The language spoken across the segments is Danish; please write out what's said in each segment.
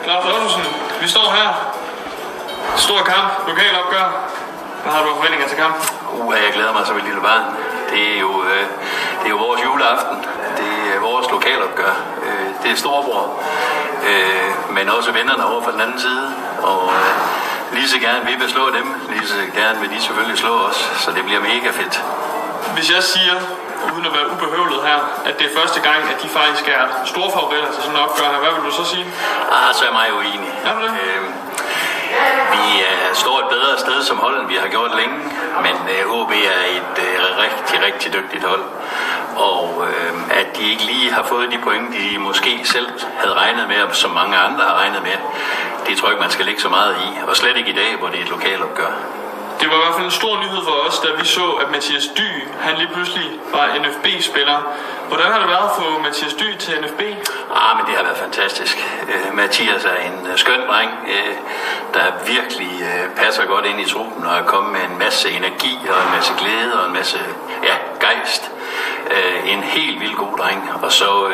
Claus Ottosen, vi står her. Stor kamp, lokalopgør. Hvad har du forventninger til kampen? Jeg glæder mig som et lille barn. Det er jo vores juleaften. Det er vores lokalopgør. Det er storebror. Men også vennerne over fra den anden side. Og lige så gerne vi vil slå dem, lige så gerne vil de selvfølgelig slå os. Så det bliver mega fedt. Hvis jeg siger, uden at være ubehøvlet her, at det er første gang, at de faktisk er store favoritter til sådan en opgør her, hvad vil du så sige? Så er jeg meget uenig. Er du det? Vi står et bedre sted som hold, end vi har gjort længe, men OB er et rigtig, rigtig dygtigt hold. Og at de ikke lige har fået de point, de måske selv havde regnet med, og som mange andre har regnet med, det tror jeg ikke, man skal lægge så meget i. Og slet ikke i dag, hvor det er et lokalopgør. Det var i hvert fald en stor nyhed for os, da vi så, at Mathias Dy, han lige pludselig var NFB-spiller. Hvordan har det været at få Mathias Dy til NFB? Men det har været fantastisk. Mathias er en skøn dreng, der virkelig passer godt ind i truppen og er kommet med en masse energi og en masse glæde og en masse gejst. En helt vildt god dreng. Og så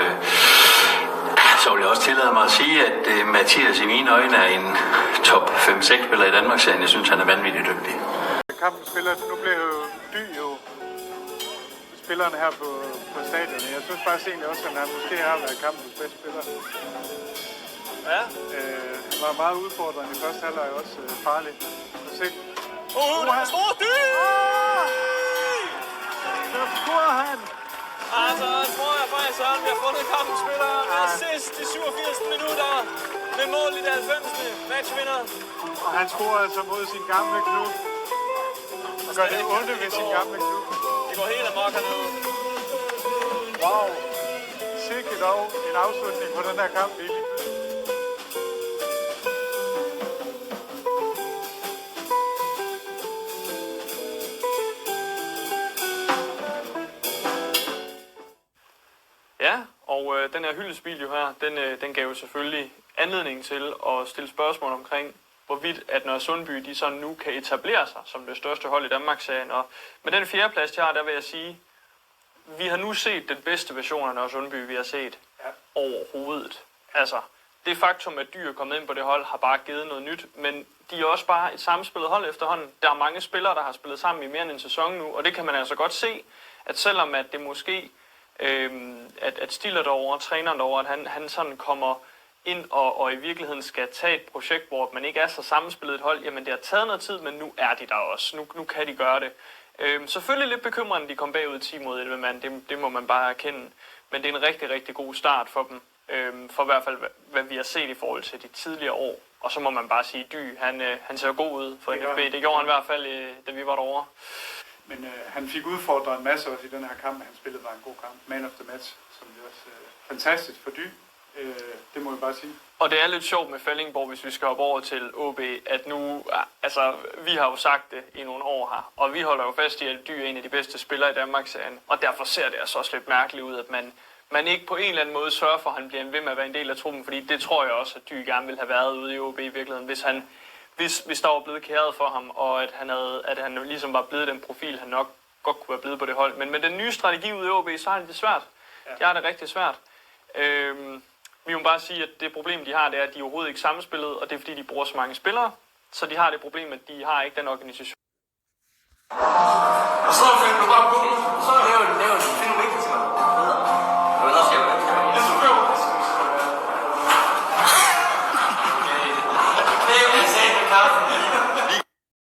vil jeg også tillade mig at sige, at Mathias i mine øjne er en top 5-6 spiller i Danmarksserien. Jeg synes, han er vanvittigt dygtig. Kampen spiller, nu bliver Dy jo spillerne her på stadion. Jeg synes faktisk egentlig også, at han måske har været kampens bedste spiller. Ja. Han var meget udfordrende i første halvleg, også farlig. Det er stor Dy! Så scorer han! Altså, jeg tror faktisk, at vi har fundet kampens spiller med assist i 87 minutter. Med mål i det 90. matchvinder. Og han scorer altså mod sin gamle klub. Og gør det onde ved sin gamle klub. Det går helt amok hernede. Wow. Sikke dog en afslutning på den her kamp. Ja, og den her hyldesbil her, den gav jo selvfølgelig anledning til at stille spørgsmål omkring, hvorvidt at Nørresundby de så nu kan etablere sig som det største hold i Danmarksserien. Og med den fjerdeplads, de har, der vil jeg sige, vi har nu set den bedste version af Nørresundby, vi har set overhovedet. Altså, det faktum, at Dy er kommet ind på det hold, har bare givet noget nyt, men de er også bare et sammenspillet hold efterhånden. Der er mange spillere, der har spillet sammen i mere end en sæson nu, og det kan man altså godt se, at selvom at det måske at Stiller derovre, træneren derovre, at han sådan kommer ind og i virkeligheden skal tage et projekt, hvor man ikke er så sammenspillet et hold, jamen det har taget noget tid, men nu er de der også. Nu kan de gøre det. Selvfølgelig lidt bekymrende, de kom bagud 10 mod 11 mand, det må man bare erkende. Men det er en rigtig, rigtig god start for dem. For i hvert fald, hvad vi har set i forhold til de tidligere år. Og så må man bare sige, Dy, han ser god ud for NFB. Det gjorde han i hvert fald, da vi var derovre. Men han fik udfordret en masse også i den her kamp, han spillede bare en god kamp. Man of the match, som det også fantastisk for Dy. Det må jeg bare sige. Og det er lidt sjovt med Fellingborg, hvis vi skal op over til OB, at nu, altså vi har jo sagt det i nogle år her, og vi holder jo fast i, at Dy er en af de bedste spillere i Danmarksserien, og derfor ser det altså også lidt mærkeligt ud, at man ikke på en eller anden måde sørger for, at han bliver ved med at være en del af truppen, fordi det tror jeg også, at Dy gerne ville have været ude i OB i virkeligheden, hvis der var blevet kæret for ham, og at han ligesom var blevet den profil, han nok godt kunne være blevet på det hold. Men med den nye strategi ude i OB, så har det svært. Ja. De har det rigtig svært. Vi må bare sige, at det problem, de har, det er, at de er overhovedet ikke sammenspillet, og det er, fordi de bruger så mange spillere, så de har det problem, at de har ikke den organisation. Og så finder du bare på, så laver du